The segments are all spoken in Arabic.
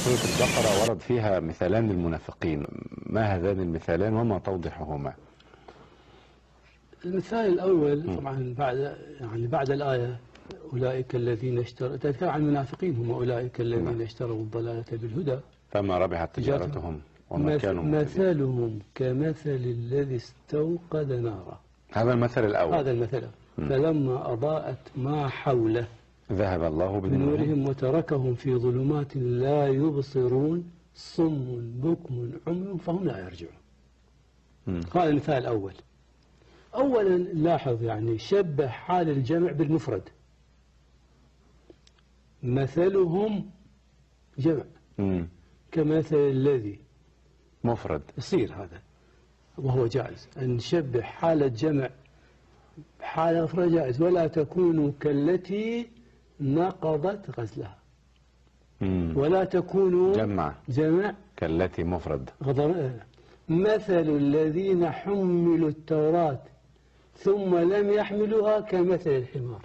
سورة البقرة ورد فيها مثالان للمنافقين، ما هذان المثالان وما توضيحهما؟ المثال الأول طبعا بعد الآية أولئك الذين اشتروا، تذكر عن المنافقين هم أولئك الذين اشتروا الضلالة بالهدى فما ربحت تجارتهم وما كانوا مهتدين. مثلهم كمثل الذي استوقد نارا. هذا المثل الأول. هذا المثل فلما أضاءت ما حوله ذهب الله بنورهم وتركهم في ظلمات لا يبصرون صم بكم عمي فهم لا يرجعون. هذا المثال الأول. أولا لاحظ يعني شبه حال الجمع بالمفرد، مثلهم جمع كمثل الذي مفرد يصير هذا، وهو جائز أن نشبه حالة جمع حالة مفرد جائز. ولا تكونوا كالتي نقضت غزلها، ولا تكونوا جمع كالتي مفرد. مثل الذين حملوا التوراة ثم لم يحملوها كمثل الحمار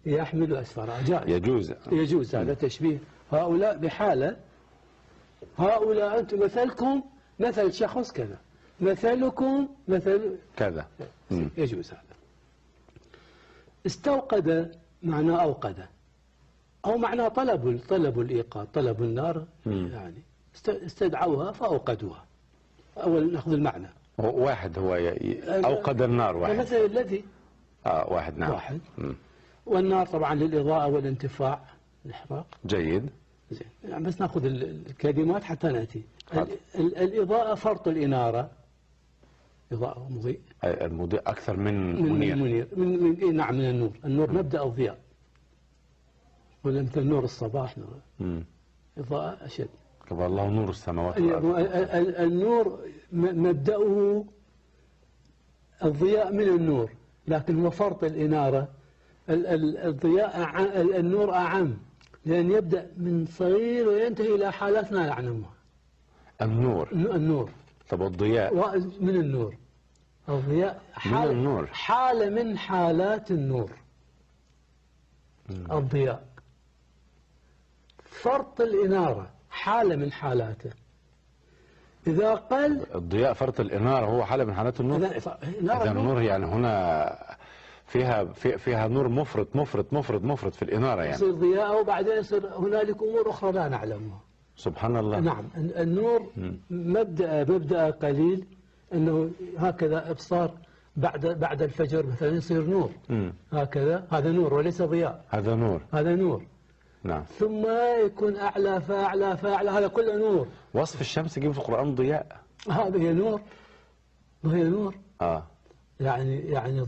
يحمل أسفارها. جائز يجوز هذا تشبيه هؤلاء بحالة، هؤلاء أنتم مثلكم مثل شخص كذا، مثلكم مثل كذا، يجوز هذا. استوقد معنى أوقد، أو معنى طلب الإيقاد، طلب النار يعني استدعوها فأوقدوها. أول نأخذ المعنى واحد هو أوقد النار، واحد مثل الذي واحد نعم واحد. والنار طبعا للإضاءة والانتفاع الإحراق. جيد زين يعني بس نأخذ الكلمات حتى نأتي. الإضاءة فرط الإنارة، إضاءة مضيء، المضيء أكثر من منير نعم من النور. النور مبدأ الضياء، ولا مثل نور الصباح نور إضاءة أشد. كما الله نور السماوات والأرض. النور مبدأه الضياء من النور، لكن هو فرط الإنارة. الضياء النور أعم، لأن يبدأ من صغير وينتهي إلى حالات لا نعلمها. النور طب الضياء من النور. الضياء حالة من حالات النور. الضياء فرط الإنارة حالة من حالاته. إذا قل الضياء فرط الإنارة هو حالة من حالات النور. إذا النور يعني هنا فيها نور مفرط في الإنارة يعني. يصير ضياء وبعدين يصير هنالك أمور أخرى لا نعلمها. سبحان الله. نعم النور مبدأ قليل، أنه هكذا إبصار بعد الفجر مثلا يصير نور هكذا، هذا نور وليس ضياء. هذا نور نعم. ثم يكون أعلى فأعلى هذا كله نور. وصف الشمس يجيب في القرآن ضياء. هذا هي نور، وهي نور. يعني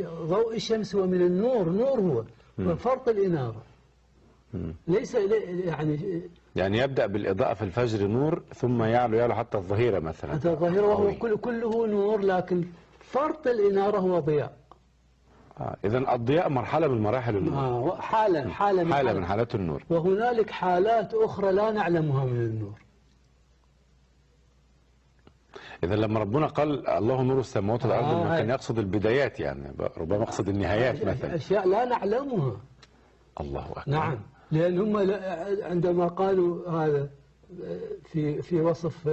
ضوء الشمس هو من النور، نور هو فرط الإنارة. ليس يعني يبدأ بالإضاءة في الفجر نور، ثم يعلو حتى الظهيرة مثلا. حتى الظهيرة وهو كله نور، لكن فرط الإنارة هو ضياء. إذن الضياء مرحلة من مراحل النور. حالة من حالات النور. وهنالك حالات أخرى لا نعلمها من النور. إذا لما ربنا قال الله نور السماوات والأرض ما كان يقصد البدايات، يعني ربما يقصد النهايات مثلا. أشياء لا نعلمها. الله أكبر. نعم، لأن هم عندما قالوا هذا في وصف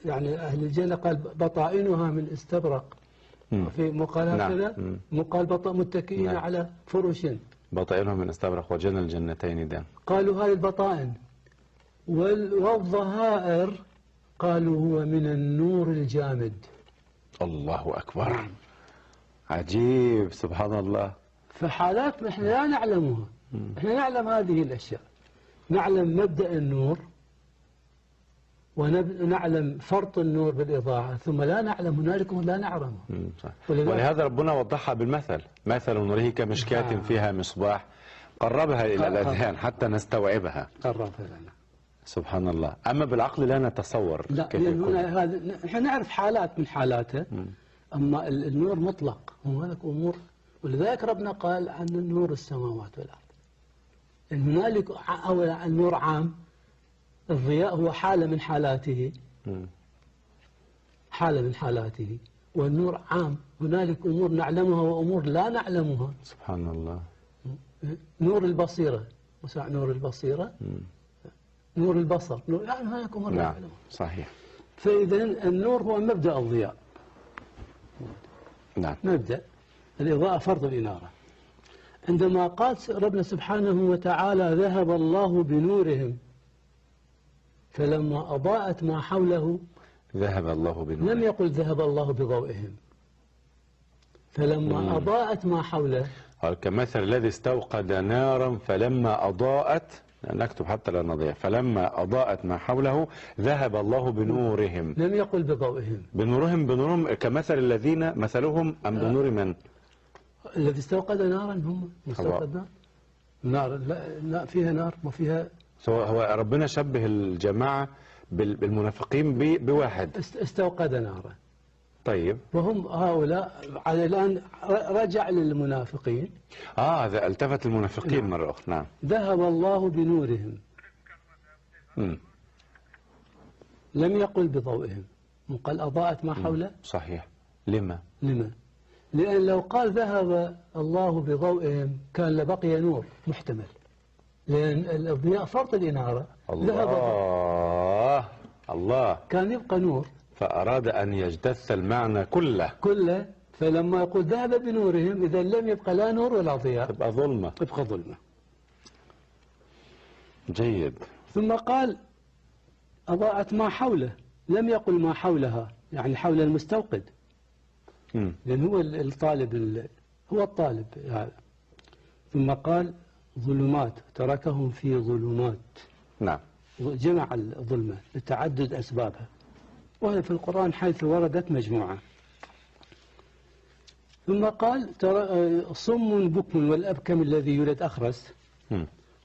يعني أهل الجنة قال بطائنها من استبرق. في مقال هكذا مقال متكئين على فرش بطائنها من استبرق وجنى الجنتين دان. قالوا هذه البطائن. والظهائر قالوا هو من النور الجامد. الله أكبر. عجيب سبحان الله. فحالات نحن لا نعلمها. نحن نعلم هذه الأشياء، نعلم مبدأ النور ونعلم فرط النور بالإضاءة، ثم لا نعلم هنالك لا نعلمه. ولهذا ربنا وضحها بالمثل، مثل نوره كمشكاة فيها مصباح، قربها إلى الأذهان حتى نستوعبها. قربها لنا. سبحان الله. أما بالعقل لا نتصور كيف يكون. نحن نعرف حالات من حالاته، أما النور مطلق، هنالك أمور. ولذلك ربنا قال عن نور السماوات والأرض إن هنالك النور عام، الضياء هو حالة من حالاته، حالة من حالاته، والنور عام. هنالك أمور نعلمها وأمور لا نعلمها. سبحان الله. نور البصيرة، نور البصيرة نور البصر، نور يعني هناك أمور لا نعم يعلمون. صحيح. فإذا النور هو مبدأ الضياء، نعم مبدأ الإضاءة فرض الإنارة. عندما قال ربنا سبحانه وتعالى ذهب الله بنورهم فلما أضاءت ما حوله، ذهب الله بنور. لم يقل ذهب الله بضوئهم، فلما أضاءت ما حوله. قال كمثل الذي استوقد نارا فلما أضاءت، نكتب حتى لا نضيع، فلما أضاءت ما حوله ذهب الله بنورهم. لم يقل بضوئهم. بنورهم كمثل الذين مثلهم أم بنور من؟ الذي استوقد نارا هم مستوقد نار. لا فيها نار وفيها. هو ربنا شبه الجماعة بالمنافقين بواحد. استوقد نارا. طيب. وهم هؤلاء على الآن رجع للمنافقين. هذا التفت المنافقين نعم. مرة أخرى. نعم. ذهب الله بنورهم. لم يقل بضوئهم، قال أضاءت ما حوله. صحيح. لما؟ لأن لو قال ذهب الله بضوئهم كان لبقي نور محتمل، لأن الضياء فرط الإنارة. الله كان يبقى نور، فأراد أن يجتث المعنى كله. فلما يقول ذهب بنورهم إذا لم يبقى لا نور ولا ضياء، تبقى ظلمة. جيد. ثم قال أضاءت ما حوله، لم يقل ما حولها، يعني حول المستوقد. لأن هو الطالب، هو الطالب يعني. ثم قال ظلمات، تركهم في ظلمات. نعم. جمع الظلمة لتعدد أسبابها، وهي في القرآن حيث وردت مجموعة. ثم قال صم بكم، والأبكم الذي يولد أخرس.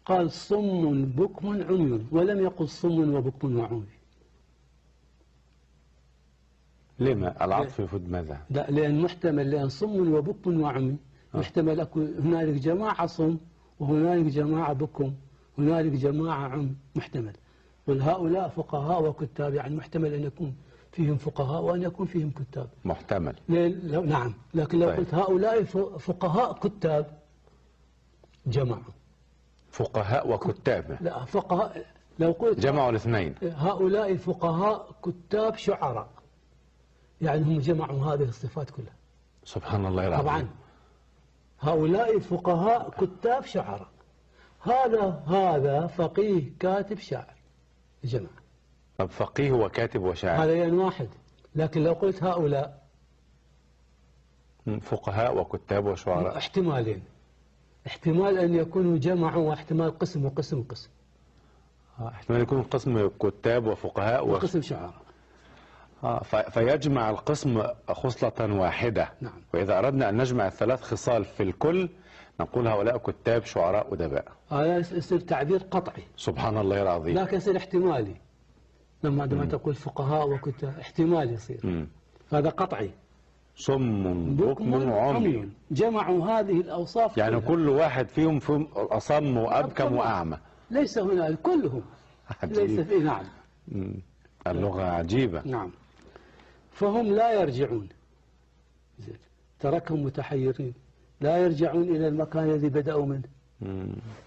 قال صم بكم عمي، ولم يقل صم وبكم وعمي. لما؟ العطف يفيد ماذا؟ لا، لأن محتمل، لأن صم وبكم وعمي محتمل هنالك جماعة صم وهنالك جماعة بكم، هنالك جماعة عم، محتمل. والهؤلاء فقهاء وكتاب، يعني محتمل أن يكون فيهم فقهاء وأن يكون فيهم كتاب. محتمل. نعم، لكن لو قلت هؤلاء فقهاء كتاب جمعوا. فقهاء وكتاب. لا، فقهاء لو قلت جمعوا الاثنين. هؤلاء فقهاء كتاب شعراء، يعني هم جمعوا هذه الصفات كلها. سبحان الله العظيم. طبعا هؤلاء فقهاء كتاب شعراء، هذا فقيه كاتب شاعر جمع. طب فقيه وكاتب وشاعر هذا يعني واحد، لكن لو قلت هؤلاء فقهاء وكتاب وشعراء، احتمالين، احتمال أن يكونوا جمعوا، واحتمال قسم وقسم وقسم. احتمال يكون قسم كتاب وفقهاء وقسم شعراء. فيجمع القسم خصلة واحدة. نعم. وإذا أردنا أن نجمع الثلاث خصال في الكل نقول هؤلاء كتاب شعراء أدباء. هذا يصير تعبير قطعي. سبحان الله العظيم. لكن يصير احتمالي، عندما تقول فقهاء وكتاب احتمال يصير. هذا قطعي. صم بكم عمي، جمعوا هذه الأوصاف يعني كلها. كل واحد فيهم أصم وأبكم وأعمى. ليس هناك كلهم. ليس في. نعم. اللغة عجيبة. نعم. فهم لا يرجعون، تركهم متحيرين، لا يرجعون إلى المكان الذي بدأوا منه.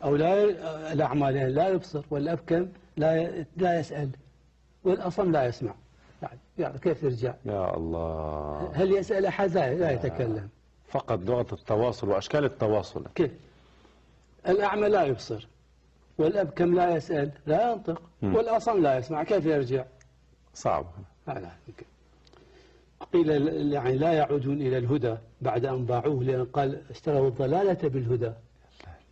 أو الأعمى لا يبصر، والأبكم لا يسأل، والأصم لا يسمع. يعني كيف يرجع؟ يا الله. هل يسأل أحد؟ لا يتكلم. فقط لغة التواصل وأشكال التواصل. كيف؟ الأعمى لا يبصر، والأبكم لا يسأل، لا ينطق، والأصم لا يسمع، كيف يرجع؟ صعب. لا يمكن. قيل يعني لا يعودون إلى الهدى بعد أن باعوه، لأن قال اشتروا الضلالة بالهدى.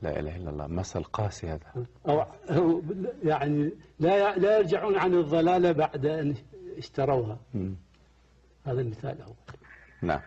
لا إله إلا الله، مثل قاسي هذا. أو يعني لا يرجعون عن الضلالة بعد أن اشتروها. هذا المثال الأول. نعم.